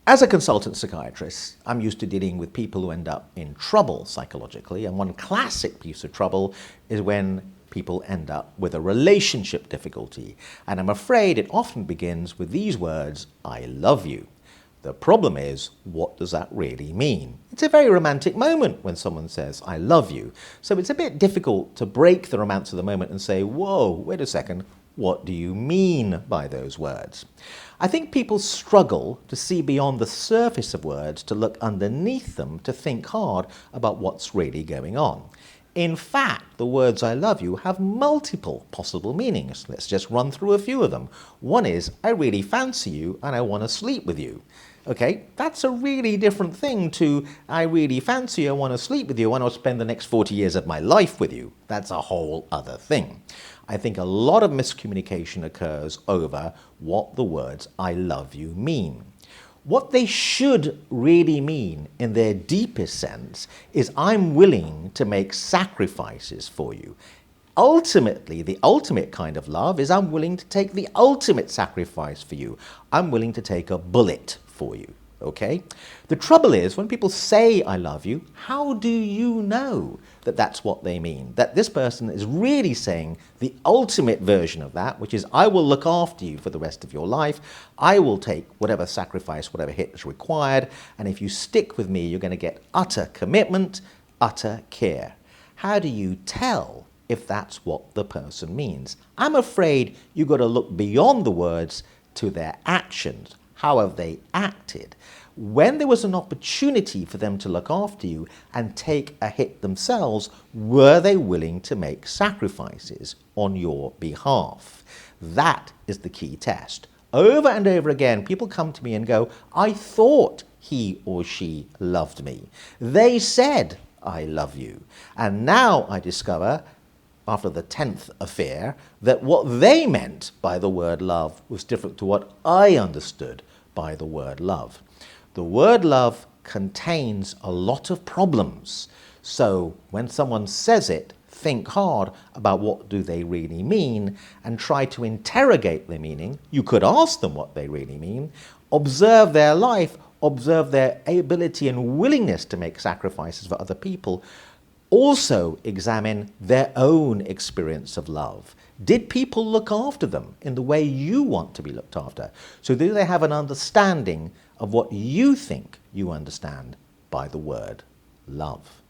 As a consultant psychiatrist, I'm used to dealing with people who end up in trouble psychologically, and one classic piece of trouble is when people end up with a relationship difficulty. And I'm afraid it often begins with these words, "I love you." The problem is, what does that really mean? It's a very romantic moment when someone says, "I love you." So it's a bit difficult to break the romance of the moment and say, whoa, wait a second, what do you mean by those words? I think people struggle to see beyond the surface of words, to look underneath them, to think hard about what's really going on. In fact, the words "I love you" have multiple possible meanings. Let's just run through a few of them. One is, I really fancy you and I want to sleep with you. Okay, that's a really different thing to, I really fancy you, I want to sleep with you, and I'll spend the next 40 years of my life with you. That's a whole other thing. I think a lot of miscommunication occurs over what the words "I love you" mean. What they should really mean in their deepest sense is, I'm willing to make sacrifices for you. Ultimately, the ultimate kind of love is, I'm willing to take the ultimate sacrifice for you. I'm willing to take a bullet for you, okay? The trouble is, when people say "I love you," how do you know that that's what they mean? That this person is really saying the ultimate version of that, which is, I will look after you for the rest of your life. I will take whatever sacrifice, whatever hit is required. And if you stick with me, you're going to get utter commitment, utter care. How do you tell if that's what the person means? I'm afraid you've got to look beyond the words to their actions. How have they acted? When there was an opportunity for them to look after you and take a hit themselves, were they willing to make sacrifices on your behalf? That is the key test. Over and over again, people come to me and go, I thought he or she loved me. They said, I love you. And now I discover, after the 10th affair, that what they meant by the word love was different to what I understood by the word love. The word love contains a lot of problems. So when someone says it, think hard about what do they really mean and try to interrogate their meaning. You could ask them what they really mean, observe their life, observe their ability and willingness to make sacrifices for other people. Also examine their own experience of love. Did people look after them in the way you want to be looked after? So do they have an understanding of what you think you understand by the word love?